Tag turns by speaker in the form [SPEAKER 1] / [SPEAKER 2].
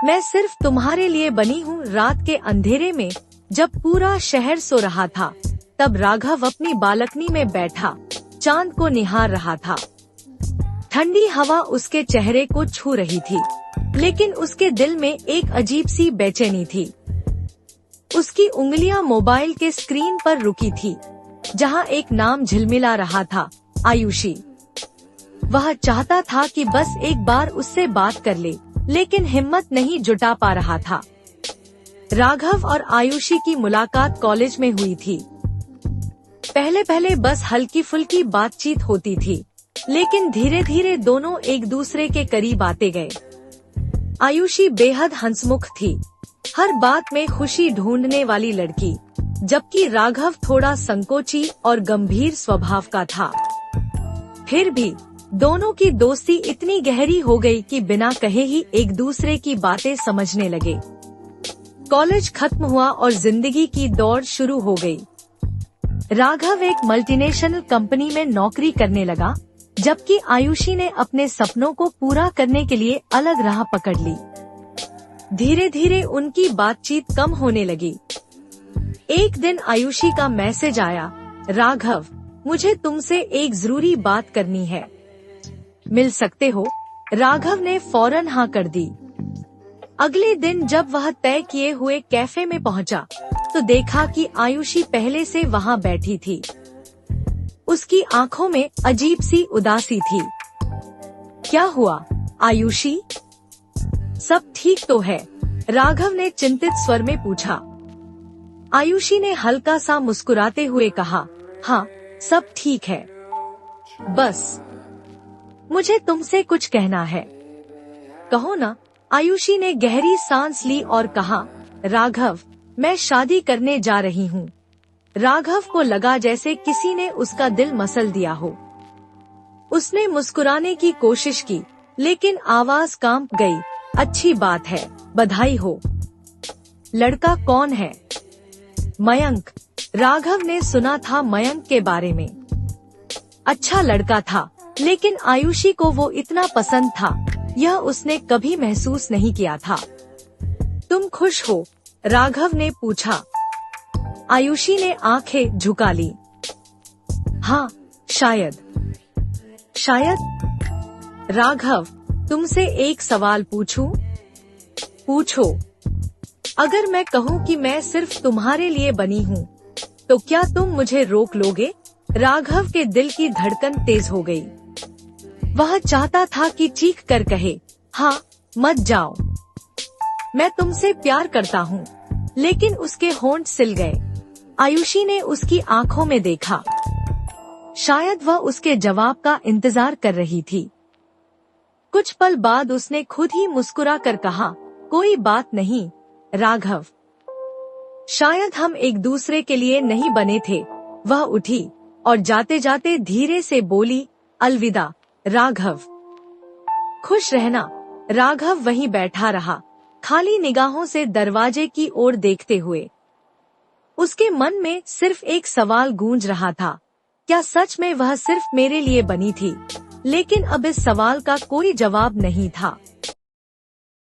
[SPEAKER 1] मैं सिर्फ तुम्हारे लिए बनी हूँ। रात के अंधेरे में जब पूरा शहर सो रहा था, तब राघव अपनी बालकनी में बैठा चांद को निहार रहा था। ठंडी हवा उसके चेहरे को छू रही थी, लेकिन उसके दिल में एक अजीब सी बेचैनी थी। उसकी उंगलियां मोबाइल के स्क्रीन पर रुकी थी, जहां एक नाम झिलमिला रहा था, आयुषी। वह चाहता था कि बस एक बार उससे बात कर ले, लेकिन हिम्मत नहीं जुटा पा रहा था। राघव और आयुषी की मुलाकात कॉलेज में हुई थी। पहले पहले बस हल्की फुल्की बातचीत होती थी, लेकिन धीरे धीरे दोनों एक दूसरे के करीब आते गए। आयुषी बेहद हंसमुख थी, हर बात में खुशी ढूंढने वाली लड़की, जबकि राघव थोड़ा संकोची और गंभीर स्वभाव का था। फिर भी दोनों की दोस्ती इतनी गहरी हो गई कि बिना कहे ही एक दूसरे की बातें समझने लगे। कॉलेज खत्म हुआ और जिंदगी की दौड़ शुरू हो गई। राघव एक मल्टीनेशनल कंपनी में नौकरी करने लगा, जबकि आयुषी ने अपने सपनों को पूरा करने के लिए अलग राह पकड़ ली। धीरे धीरे उनकी बातचीत कम होने लगी। एक दिन आयुषी का मैसेज आया, राघव, मुझे तुमसे एक जरूरी बात करनी है, मिल सकते हो? राघव ने फौरन हाँ कर दी। अगले दिन जब वह तय किए हुए कैफे में पहुंचा, तो देखा कि आयुषी पहले से वहां बैठी थी। उसकी आंखों में अजीब सी उदासी थी। क्या हुआ आयुषी, सब ठीक तो है? राघव ने चिंतित स्वर में पूछा। आयुषी ने हल्का सा मुस्कुराते हुए कहा, हाँ सब ठीक है, बस मुझे तुमसे कुछ कहना है। कहो ना। आयुषी ने गहरी सांस ली और कहा, राघव, मैं शादी करने जा रही हूँ। राघव को लगा जैसे किसी ने उसका दिल मसल दिया हो। उसने मुस्कुराने की कोशिश की, लेकिन आवाज कांप गई। अच्छी बात है, बधाई हो। लड़का कौन है? मयंक। राघव ने सुना था मयंक के बारे में। अच्छा लड़का था, लेकिन आयुषी को वो इतना पसंद था, यह उसने कभी महसूस नहीं किया था। तुम खुश हो? राघव ने पूछा। आयुषी ने आंखें झुका ली। हाँ, शायद। राघव, तुमसे एक सवाल पूछूं? पूछो। अगर मैं कहूँ कि मैं सिर्फ तुम्हारे लिए बनी हूँ, तो क्या तुम मुझे रोक लोगे? राघव के दिल की धड़कन तेज हो गई। वह चाहता था कि चीख कर कहे, हाँ, मत जाओ, मैं तुमसे प्यार करता हूँ, लेकिन उसके होंठ सिल गए। आयुषी ने उसकी आंखों में देखा। शायद वह उसके जवाब का इंतजार कर रही थी। कुछ पल बाद उसने खुद ही मुस्कुरा कर कहा, कोई बात नहीं राघव, शायद हम एक दूसरे के लिए नहीं बने थे। वह उठी और जाते जाते धीरे से बोली, अलविदा राघव। खुश रहना। राघव वहीं बैठा रहा, खाली निगाहों से दरवाजे की ओर देखते हुए। उसके मन में सिर्फ एक सवाल गूंज रहा था, क्या सच में वह सिर्फ मेरे लिए बनी थी? लेकिन अब इस सवाल का कोई जवाब नहीं था।